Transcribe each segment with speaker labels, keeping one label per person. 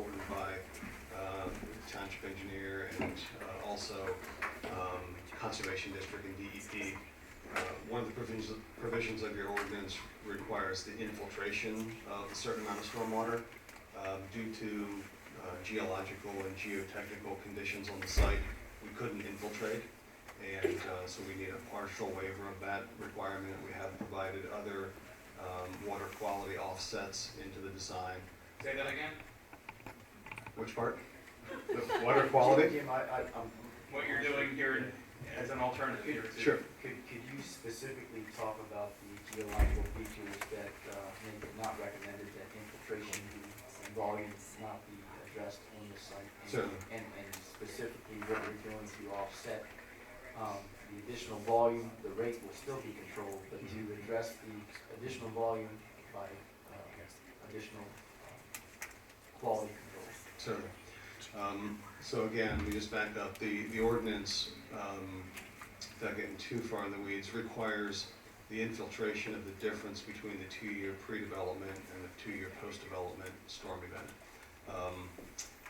Speaker 1: supported by the township engineer and also Conservation District and DEP. One of the provisions of your ordinance requires the infiltration of a certain amount of stormwater due to geological and geotechnical conditions on the site. We couldn't infiltrate, and so we need a partial waiver of that requirement. We have provided other water quality offsets into the design.
Speaker 2: Say that again?
Speaker 1: Which part? The water quality?
Speaker 3: Jim,
Speaker 2: What you're doing here as an alternative here to...
Speaker 1: Sure.
Speaker 3: Could you specifically talk about the geological features that make it not recommended that infiltration and volume not be addressed on the site?
Speaker 1: Certainly.
Speaker 3: And specifically what you're doing to offset the additional volume, the rate will still be controlled, but to address the additional volume by additional quality control.
Speaker 1: Certainly. So again, we just back up. The ordinance, without getting too far in the weeds, requires the infiltration of the difference between the 2-year pre-development and the 2-year post-development storm event.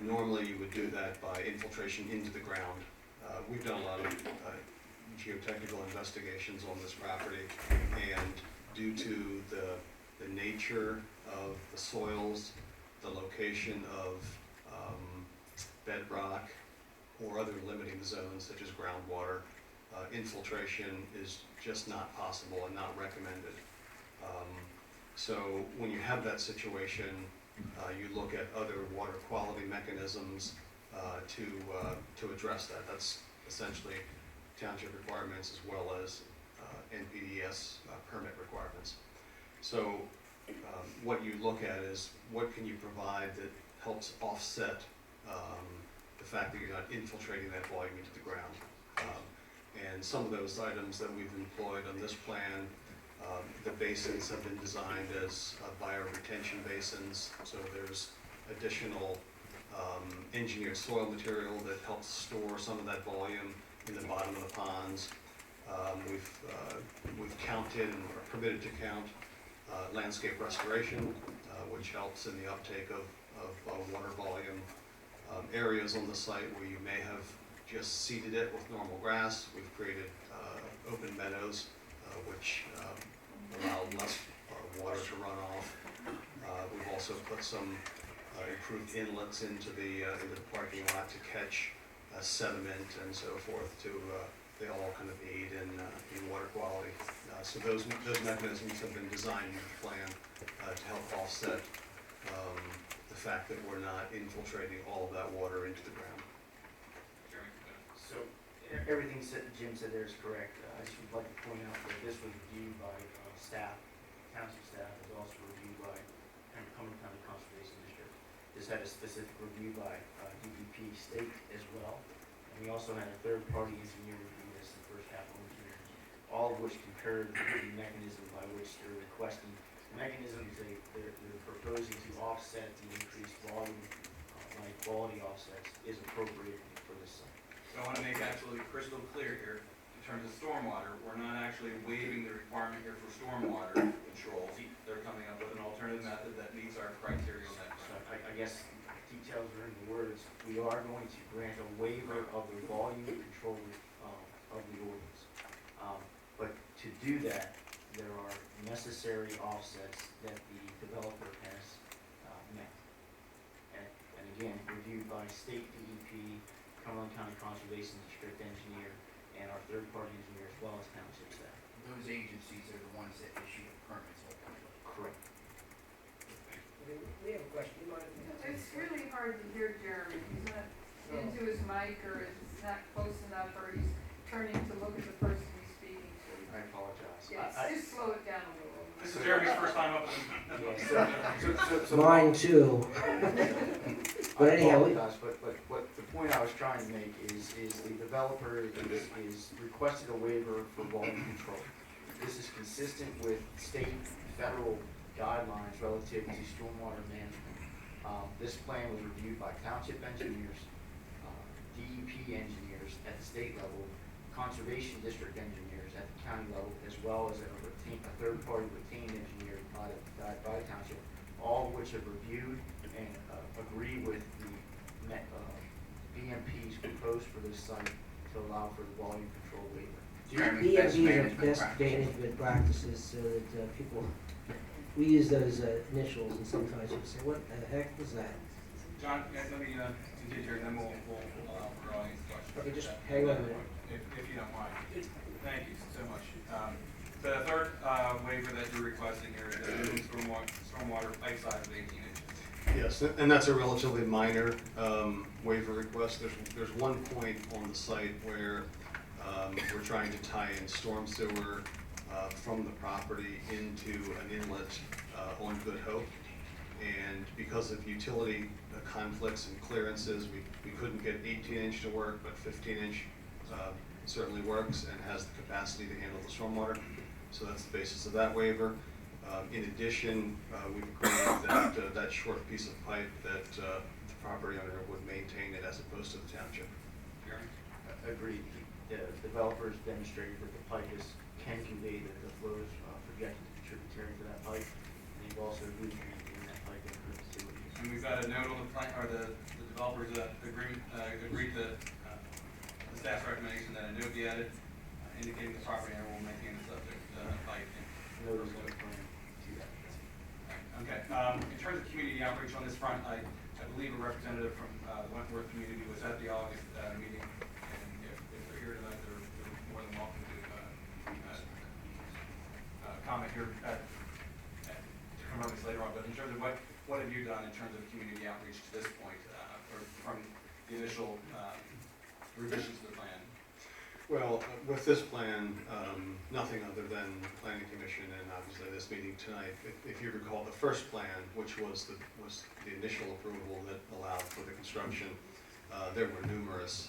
Speaker 1: Normally you would do that by infiltration into the ground. We've done a lot of geotechnical investigations on this property, and due to the nature of the soils, the location of bedrock or other limiting zones such as groundwater, infiltration is just not possible and not recommended. So when you have that situation, you look at other water quality mechanisms to address that. That's essentially township requirements as well as NPDES permit requirements. So what you look at is what can you provide that helps offset the fact that you're not infiltrating that volume into the ground. And some of those items that we've employed on this plan, the basins have been designed as bioretention basins, so there's additional engineered soil material that helps store some of that volume in the bottom of the ponds. We've counted and are permitted to count landscape restoration, which helps in the uptake of water volume. Areas on the site where you may have just seeded it with normal grass, we've created open meadows, which allow less water to run off. We've also put some improved inlets into the parking lot to catch sediment and so forth. They all kind of aid in water quality. So those mechanisms have been designed in the plan to help offset the fact that we're not infiltrating all of that water into the ground.
Speaker 3: So everything Jim said there is correct. I just would like to point out that this was reviewed by staff, township staff, was also reviewed by Cumberland County Conservation District. This had a specific review by DEP state as well. And we also had a third-party engineer review this, the first capital engineer, all of which compared the mechanism by which they're requesting. The mechanisms they're proposing to offset the increased volume by quality offsets is appropriate for this site.
Speaker 2: So I want to make absolutely crystal clear here, in terms of stormwater, we're not actually waiving the requirement here for stormwater controls. They're coming up with an alternative method that meets our criteria.
Speaker 3: So I guess details are in the words. We are going to grant a waiver of the volume control of the ordinance. But to do that, there are necessary offsets that the developer has met. And again, reviewed by state DEP, Cumberland County Conservation District engineer, and our third-party engineer as well as township staff.
Speaker 4: Those agencies are the ones that issue the permits ultimately.
Speaker 3: Correct.
Speaker 5: We have a question. You mind?
Speaker 6: It's really hard to hear Jeremy. He's not into his mic, or it's not close enough, or he's turning to look at the person he's speaking to.
Speaker 3: I apologize.
Speaker 6: Yes, just slow it down a little.
Speaker 2: This is Jeremy's first time up in
Speaker 3: So
Speaker 5: Mine too. But anyhow,
Speaker 3: I apologize, but what the point I was trying to make is the developer is requested a waiver for volume control. This is consistent with state and federal guidelines relative to stormwater management. This plan was reviewed by township engineers, DEP engineers at the state level, conservation district engineers at the county level, as well as a third-party retained engineer by the township, all of which have reviewed and agree with BMPs proposed for this site to allow for the volume control waiver.
Speaker 4: Chairman, best
Speaker 5: BMVs are
Speaker 4: management
Speaker 5: best
Speaker 4: practice.
Speaker 5: management practices so that people, we use those initials and sometimes you say, what the heck was that?
Speaker 2: John, yes, let me continue here, and then we'll for audience questions.
Speaker 5: Okay, just hang on a minute.
Speaker 2: If you don't mind. Thank you so much. So the third waiver that you're requesting here is the minimum stormwater pipe size of 18 inches.
Speaker 1: Yes, and that's a relatively minor waiver request. There's one point on the site where we're trying to tie in storm sewer from the property into an inlet on Good Hope. And because of utility conflicts and clearances, we couldn't get 18-inch to work, but 15-inch certainly works and has the capacity to handle the stormwater. So that's the basis of that waiver. In addition, we've agreed that that short piece of pipe that the property owner would maintain it as opposed to the township.
Speaker 2: Jeremy?
Speaker 3: Agreed. The developers demonstrated that the pipe can convey the flows projected to be tributary to that pipe. And they've also agreed to maintain that pipe in perpetuity.
Speaker 2: And we've got a note on the plan, or the developers agreed to the staff's recommendation that a note be added indicating the property owner will maintain the subject pipe.
Speaker 3: Notice on the plan to that.
Speaker 2: Okay, in terms of community outreach on this front, I believe a representative from the Wentworth community was at the August meeting, and if they're here tonight, they're more than welcome to comment here to come on this later on. But in terms of what have you done in terms of community outreach to this point, or from the initial revisions to the plan?
Speaker 1: Well, with this plan, nothing other than the planning commission and obviously this meeting tonight. If you recall, the first plan, which was the initial approval that allowed for the construction, there were numerous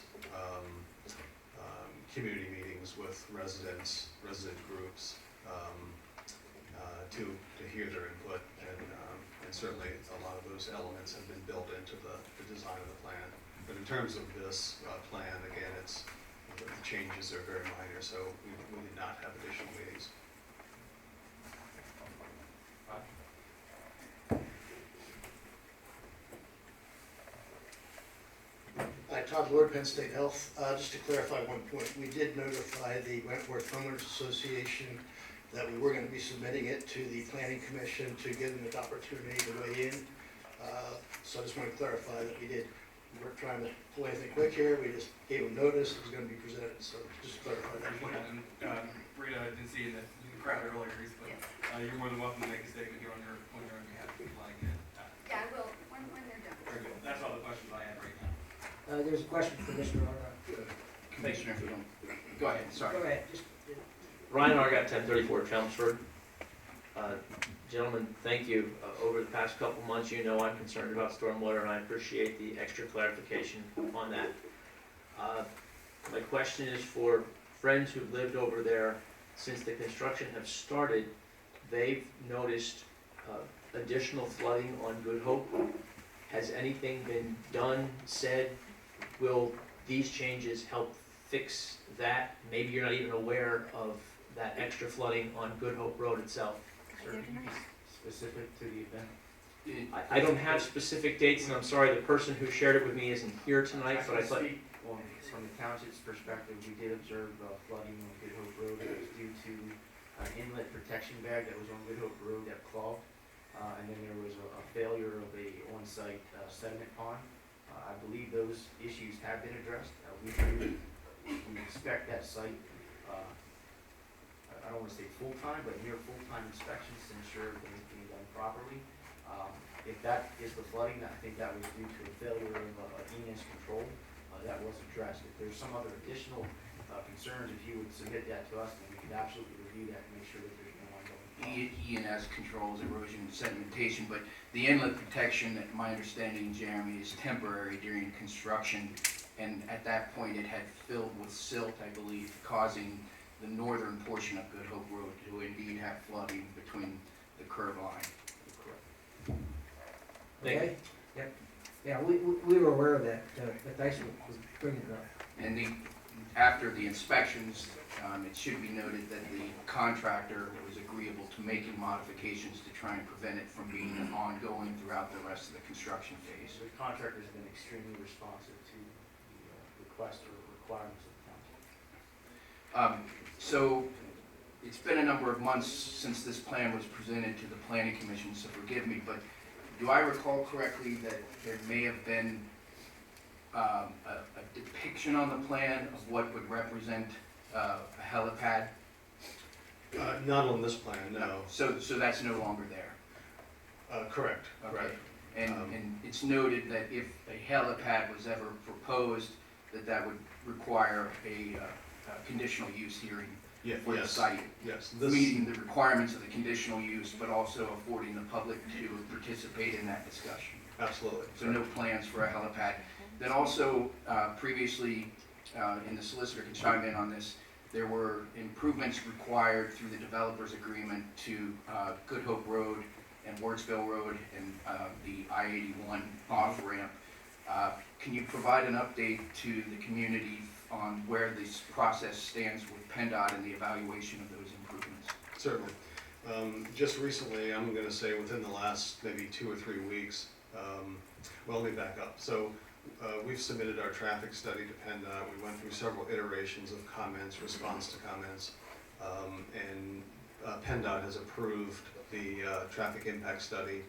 Speaker 1: community meetings with resident groups to hear their input, and certainly a lot of those elements have been built into the design of the plan. But in terms of this plan, again, the changes are very minor, so we did not have additional meetings.
Speaker 7: Hi, Todd Lord, Penn State Health. Just to clarify one point, we did notify the Wentworth Homeowners Association that we were going to be submitting it to the Planning Commission to give them an opportunity to weigh in. So I just want to clarify that we weren't trying to pull anything quick here. We just gave them notice it was going to be presented. So just to clarify that point.
Speaker 2: Rita, I didn't see you in the crowd earlier, but you're more than welcome to make a statement here on your own behalf if you'd like.
Speaker 8: Yeah, I will, when they're done.
Speaker 2: Very good. That's all the questions I have right now.
Speaker 5: There's a question for Mr. Arnott.
Speaker 4: Commissioner, if you don't, go ahead, sorry.
Speaker 5: Go ahead, just,
Speaker 9: Ryan Argot, 1034 Chelmsford. Gentlemen, thank you. Over the past couple months, you know I'm concerned about stormwater, and I appreciate the extra clarification on that. My question is for friends who've lived over there since the construction have started. They've noticed additional flooding on Good Hope. Has anything been done, said? Will these changes help fix that? Maybe you're not even aware of that extra flooding on Good Hope Road itself.
Speaker 3: Specific to the event.
Speaker 9: I don't have specific dates, and I'm sorry, the person who shared it with me isn't here tonight, but I thought.
Speaker 3: From the township's perspective, we did observe flooding on Good Hope Road. It was due to an inlet protection bag that was on Good Hope Road that clogged. And then there was a failure of a on-site sediment pond. I believe those issues have been addressed. We expect that site, I don't want to say full-time, but near full-time inspections to ensure that it's being done properly. If that is the flooding, I think that was due to a failure of ENS control. That was addressed. If there's some other additional concerns, if you would submit that to us, then we could absolutely review that and make sure that there's no ongoing.
Speaker 4: ENS controls erosion and sedimentation, but the inlet protection, my understanding, Jeremy, is temporary during construction, and at that point it had filled with silt, I believe, causing the northern portion of Good Hope Road to indeed have flooding between the curb line.
Speaker 9: Thank you.
Speaker 5: okay? Yep. Yeah, we were aware of that, but thanks for bringing it up.
Speaker 4: And after the inspections, it should be noted that the contractor was agreeable to making modifications to try and prevent it from being ongoing throughout the rest of the construction phase.
Speaker 3: The contractor's been extremely responsive to the request or requirements of the council.
Speaker 4: So, it's been a number of months since this plan was presented to the planning commission, so forgive me, but do I recall correctly that there may have been a depiction on the plan of what would represent a helipad?
Speaker 1: Not on this plan, no.
Speaker 4: So that's no longer there?
Speaker 1: Correct,
Speaker 4: Okay.
Speaker 1: correct.
Speaker 4: And it's noted that if a helipad was ever proposed, that would require a conditional use hearing
Speaker 1: Yeah,
Speaker 4: for the
Speaker 1: yes,
Speaker 4: site,
Speaker 1: yes.
Speaker 4: meeting the requirements of the conditional use, but also affording the public to participate in that discussion.
Speaker 1: Absolutely.
Speaker 4: So no plans for a helipad. Then also, previously, and the solicitor can chime in on this, there were improvements required through the developer's agreement to Good Hope Road and Wardsville Road and the I-81 off-ramp. Can you provide an update to the community on where this process stands with PennDOT and the evaluation of those improvements?
Speaker 1: Certainly. Just recently, I'm gonna say within the last maybe 2 or 3 weeks, well, let me back up. So, we've submitted our traffic study to PennDOT. We went through several iterations of comments, response to comments, and PennDOT has approved the traffic impact study,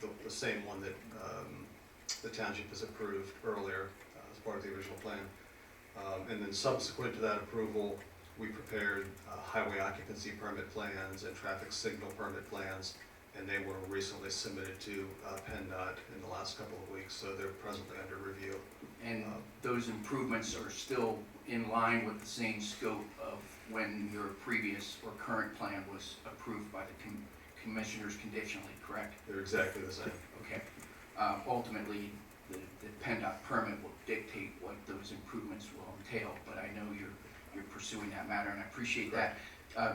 Speaker 1: the same one that the township has approved earlier as part of the original plan. And then subsequent to that approval, we prepared highway occupancy permit plans and traffic signal permit plans, and they were recently submitted to PennDOT in the last couple of weeks, so they're presently under review.
Speaker 4: And those improvements are still in line with the same scope of when your previous or current plan was approved by the commissioners conditionally, correct?
Speaker 1: They're exactly the same.
Speaker 4: Okay. Ultimately, the PennDOT permit will dictate what those improvements will entail, but I know you're pursuing that matter, and I appreciate that.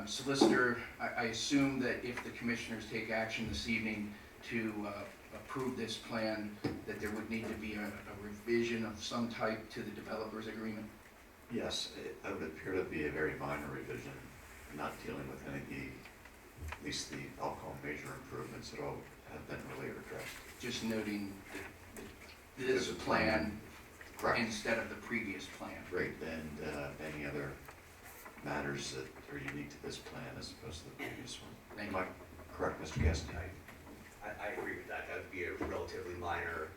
Speaker 4: Solicitor, I assume that if the commissioners take action this evening to approve this plan, that there would need to be a revision of some type to the developer's agreement?
Speaker 10: Yes, it would appear to be a very minor revision, not dealing with any of the, at least the, I'll call major improvements that all have been really addressed.
Speaker 4: Just noting that this
Speaker 10: There's a
Speaker 4: plan
Speaker 10: Correct.
Speaker 4: instead of the previous plan.
Speaker 10: Great, and any other matters that are unique to this plan as opposed to the previous one.
Speaker 4: Thank
Speaker 10: Am I correct, Mr. Gaston?
Speaker 11: I agree with that. That would be a relatively minor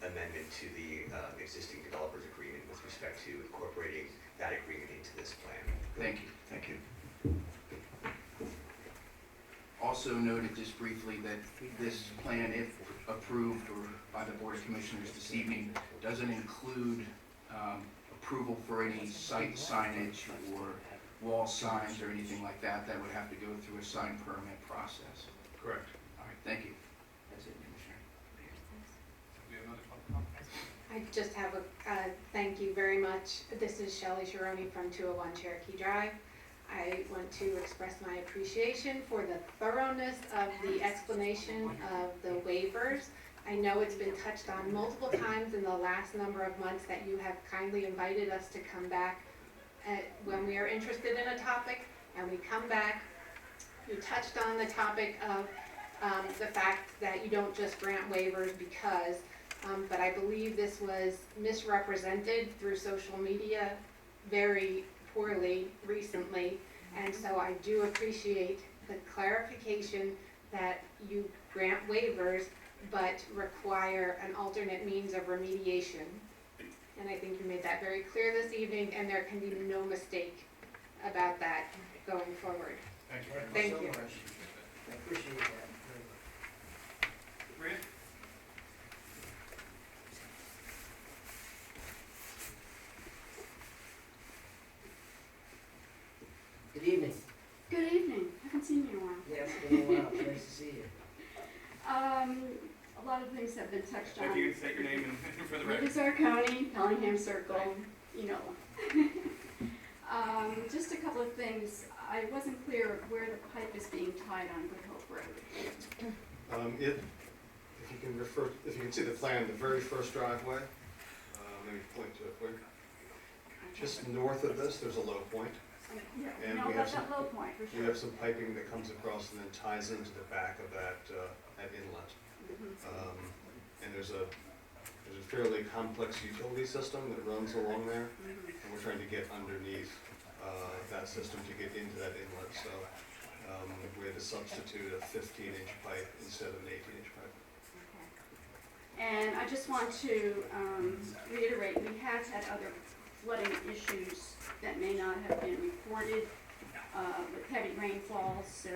Speaker 11: amendment to the existing developers agreement with respect to incorporating that agreement into this plan.
Speaker 4: Thank you.
Speaker 10: Thank you.
Speaker 4: Also noted just briefly that this plan, if approved or by the Board of Commissioners this evening, doesn't include approval for any site signage or wall signs or anything like that. That would have to go through a sign permit process.
Speaker 1: Correct.
Speaker 4: All right, thank you. That's it, Commissioner.
Speaker 2: We have another public comment.
Speaker 8: I just have a, thank you very much. This is Shelley Sharoni from 201 Cherokee Drive. I want to express my appreciation for the thoroughness of the explanation of the waivers. I know it's been touched on multiple times in the last number of months that you have kindly invited us to come back when we are interested in a topic, and we come back. You touched on the topic of the fact that you don't just grant waivers because, but I believe this was misrepresented through social media very poorly recently, and so I do appreciate the clarification that you grant waivers but require an alternate means of remediation. And I think you made that very clear this evening, and there can be no mistake about that going forward.
Speaker 2: Thank you very much.
Speaker 8: Thank
Speaker 5: so
Speaker 8: you.
Speaker 5: much. I appreciate that.
Speaker 2: Maria?
Speaker 5: Good evening.
Speaker 12: Good evening. Haven't seen you in a while.
Speaker 5: Yeah, it's been a while. It's nice to see you.
Speaker 12: A lot of things have been touched
Speaker 2: If
Speaker 12: on.
Speaker 2: you could state your name and for the
Speaker 12: Rita
Speaker 2: record.
Speaker 12: Zarconi, Bellingham Circle, you know. Just a couple of things. I wasn't clear where the pipe is being tied on Good Hope Road.
Speaker 1: If you can refer, if you can see the plan, the very first driveway, let me point to it quick. Just north of this, there's a low point.
Speaker 12: Yeah,
Speaker 1: and
Speaker 12: no,
Speaker 1: we have
Speaker 12: that's that low point for
Speaker 1: We
Speaker 12: sure.
Speaker 1: have some piping that comes across and then ties into the back of that inlet.
Speaker 12: Mhm.
Speaker 1: And there's a there's a fairly complex utility system that runs along there, and we're trying to get underneath that system to get into that inlet, so we had to substitute a 15-inch pipe instead of an 18-inch pipe.
Speaker 12: And I just want to reiterate, we have had other flooding issues that may not have been reported with heavy rainfalls, so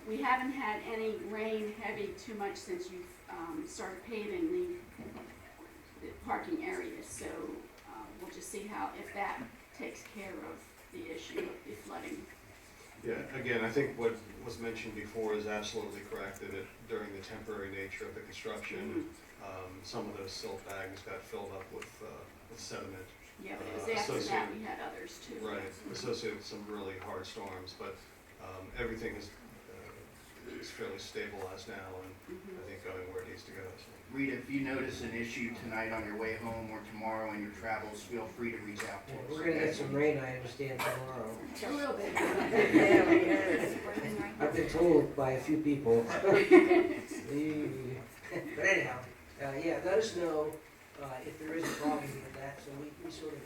Speaker 12: we haven't had any rain heavy too much since you've started paving the parking areas, so we'll just see if that takes care of the issue of the flooding.
Speaker 1: Yeah, again, I think what was mentioned before is absolutely correct, that during the temporary nature of the construction, some of those silt bags got filled up with sediment.
Speaker 12: Yeah, but it was after that we had others too.
Speaker 1: Right, associated with some really hard storms, but everything is fairly stabilized now, and I think going where it needs to go. So.
Speaker 4: Rita, if you notice an issue tonight on your way home or tomorrow in your travels, feel free to reach out to us.
Speaker 5: We're gonna get some rain, I understand, tomorrow.
Speaker 12: A little bit.
Speaker 6: Yeah, we is.
Speaker 5: I've been told by a few people. But anyhow, yeah, let us know if there is a problem with that, so we sort of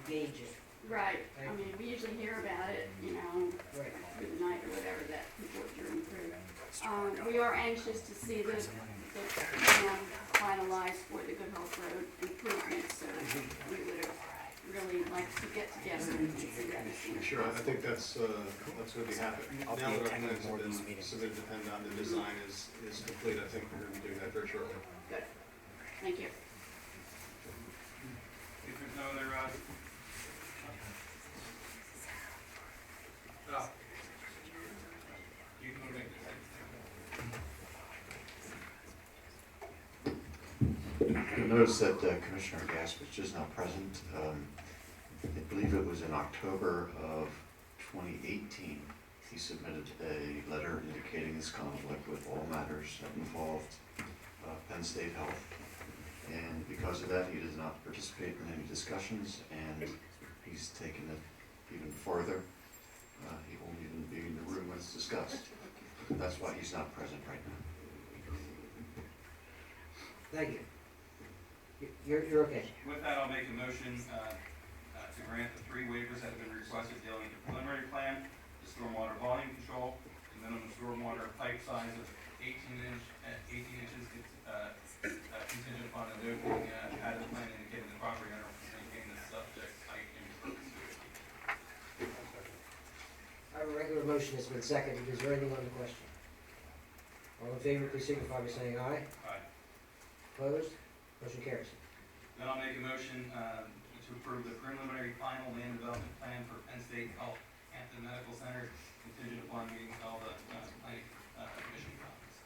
Speaker 5: engage it.
Speaker 12: Right, I mean, we usually hear about it,
Speaker 5: Right.
Speaker 12: through the night or whatever that people are journeying through. We are anxious to see the plan finalized for the Good Hope Road improvement, so we would have really liked to get together and see that as soon as
Speaker 1: Sure, I
Speaker 12: possible.
Speaker 1: think that's going to be happening. Now that our plans have been submitted to PennDOT, the design is complete, I think we're going to be doing that very shortly.
Speaker 12: Good, thank you.
Speaker 2: If there's no other, oh. You can make this.
Speaker 10: You'll notice that Commissioner Gaspich is not present. I believe it was in October of 2018, he submitted a letter indicating his conflict with all matters that involved Penn State Health. And because of that, he does not participate in any discussions, and he's taken it even further. He won't even be in the room when it's discussed. That's why he's not present right now.
Speaker 5: Thank you. You're okay.
Speaker 2: With that, I'll make a motion to grant the 3 waivers that have been requested dealing with the preliminary plan, the stormwater volume control, the minimum stormwater pipe size of 18 inches, contingent upon a note being added to the plan indicating the property owner will maintain the subject height and perpetuity.
Speaker 5: I have a regular motion that's been seconded. Is there anything on the question? All in favor, please signify by saying aye.
Speaker 2: Aye.
Speaker 5: Opposed? Motion carries.
Speaker 2: Then I'll make a motion to approve the preliminary final land development plan for Penn State Health Hampton Medical Center, contingent upon meeting all the planning commission comments.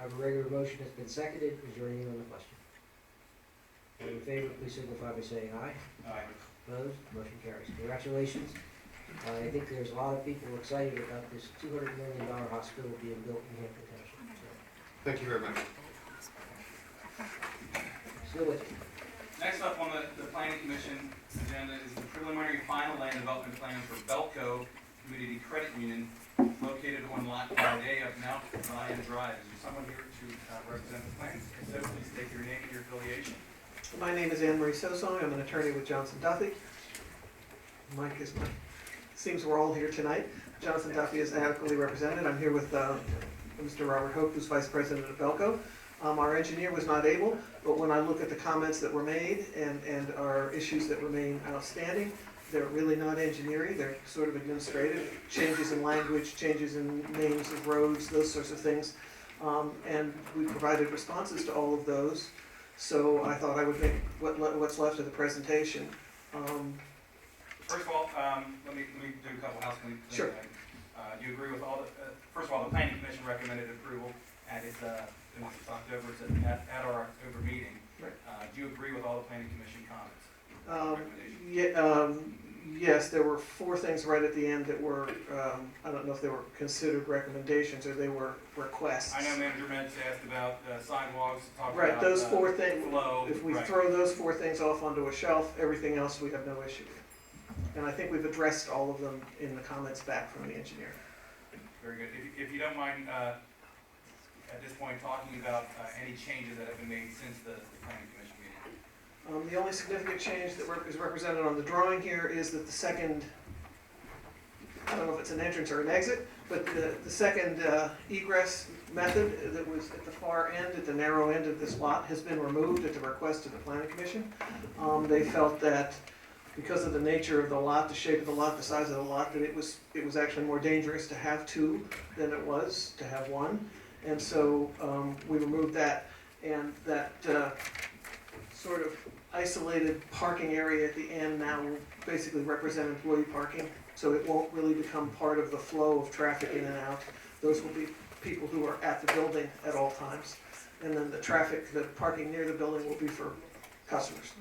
Speaker 5: I have a regular motion that's been seconded. Is there anything on the question? All in favor, please signify by saying aye.
Speaker 2: Aye.
Speaker 5: Opposed? Motion carries. Congratulations. I think there's a lot of people excited about this $200 million hospital being built in Hampton Township.
Speaker 1: Thank you very much.
Speaker 5: Still with you.
Speaker 2: Next up on the planning commission agenda is the preliminary final land development plan for Belco Community Credit Union located on lot 5A of Mount Zion Drive. Is there someone here to represent the plan? If so, please state your name and your affiliation.
Speaker 13: My name is Anne Marie Sosong. I'm an attorney with Johnson Duffy. Mike is seems we're all here tonight. Johnson Duffy is adequately represented. I'm here with Mr. Robert Hope, who's vice president of Belco. Our engineer was not able, but when I look at the comments that were made and our issues that remain outstanding, they're really not engineering, they're sort of administrative, changes in language, changes in names of roads, those sorts of things. And we provided responses to all of those, so I thought I would make what's left of the presentation.
Speaker 2: First of all, let me do a couple housekeeping things.
Speaker 13: Sure.
Speaker 2: Do you agree with all the, first of all, the planning commission recommended approval at its, October, at our October meeting.
Speaker 13: Right.
Speaker 2: Do you agree with all the planning commission comments?
Speaker 13: Yes, there were 4 things right at the end that were, I don't know if they were considered recommendations or they were requests.
Speaker 2: I know Manager Metz asked about sidewalks, talked
Speaker 13: Right,
Speaker 2: about
Speaker 13: those 4 things,
Speaker 2: flow.
Speaker 13: if we
Speaker 2: Right.
Speaker 13: throw those 4 things off onto a shelf, everything else we have no issue with. And I think we've addressed all of them in the comments back from the engineer.
Speaker 2: Very good. If you don't mind at this point talking about any changes that have been made since the planning commission meeting.
Speaker 13: The only significant change that is represented on the drawing here is that the second, I don't know if it's an entrance or an exit, but the second egress method that was at the far end, at the narrow end of this lot, has been removed at the request of the planning commission. They felt that because of the nature of the lot, the shape of the lot, the size of the lot, that it was actually more dangerous to have two than it was to have one. And so we removed that, and that sort of isolated parking area at the end now will basically represent employee parking. So it won't really become part of the flow of traffic in and out. Those will be people who are at the building at all times. And then the traffic, the parking near the building will be for customers.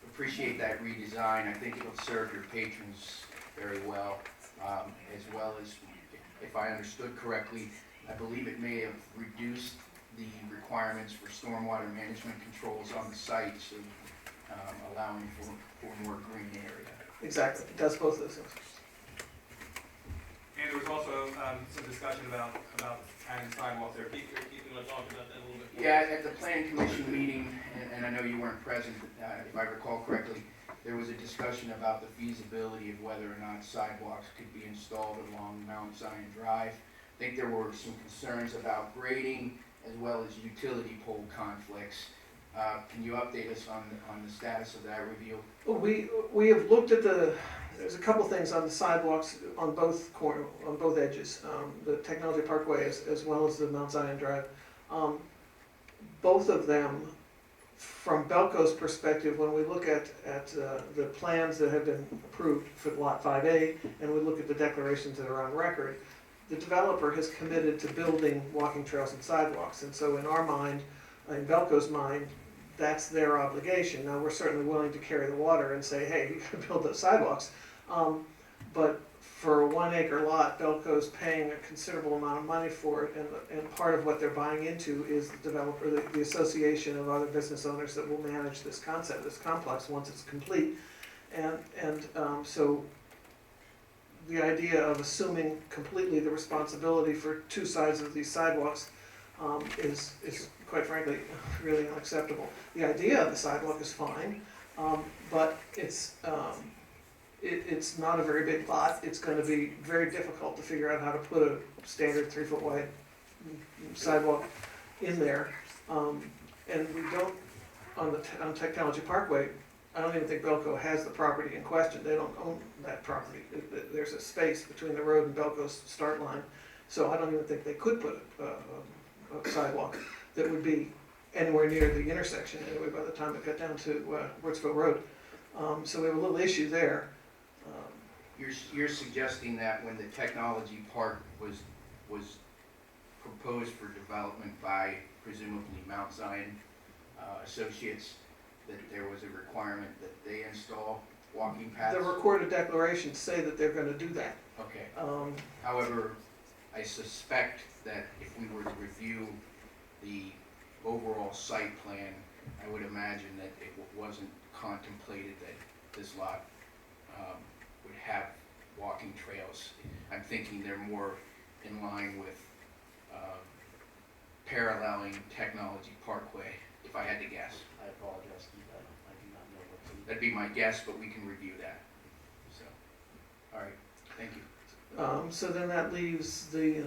Speaker 4: Appreciate that redesign. I think it'll serve your patrons very well, as if I understood correctly, I believe it may have reduced the requirements for stormwater management controls on the site, so allowing for more green area.
Speaker 13: Exactly, it does both of those things.
Speaker 2: And there was also some discussion about adding sidewalks there. Keith, you want to talk about that a little bit more?
Speaker 4: Yeah, at the planning commission meeting, and I know you weren't present, if I recall correctly, there was a discussion about the feasibility of whether or not sidewalks could be installed along Mount Zion Drive. I think there were some concerns about grading as well as utility pole conflicts. Can you update us on the status of that review?
Speaker 13: We have looked at there's a couple things on the sidewalks on both edges, the Technology Parkway as well as the Mount Zion Drive. Both of them, from Belco's perspective, when we look at the plans that have been approved for Lot 5A, and we look at the declarations that are on record, the developer has committed to building walking trails and sidewalks. And so in our mind, in Belco's mind, that's their obligation. Now, we're certainly willing to carry the water and say, hey, you gotta build those sidewalks. But for a 1 acre lot, Belco's paying a considerable amount of money for it, and part of what they're buying into is the developer, the association of other business owners that will manage this concept, this complex, once it's complete. So the idea of assuming completely the responsibility for two sides of these sidewalks is quite frankly really unacceptable. The idea of the sidewalk is fine, but it's not a very big lot. It's going to be very difficult to figure out how to put a standard 3-foot wide sidewalk in there. And we don't, on Technology Parkway, I don't even think Belco has the property in question. They don't own that property. There's a space between the road and Belco's start line. So I don't even think they could put a sidewalk that would be anywhere near the intersection anyway by the time it got down to Wurtsville Road. So we have a little issue there.
Speaker 4: You're suggesting that when the technology park was proposed for development by presumably Mount Zion Associates, that there was a requirement that they install walking paths?
Speaker 13: The recorded declarations say that they're going to do that.
Speaker 4: Okay. However, I suspect that if we were to review the overall site plan, I would imagine that it wasn't contemplated that this lot would have walking trails. I'm thinking they're more in line with paralleling Technology Parkway, if I had to guess.
Speaker 3: I apologize, Steve, I do not know what to.
Speaker 4: That'd be my guess, but we can review that. So, all right, thank you.
Speaker 13: So then that leaves the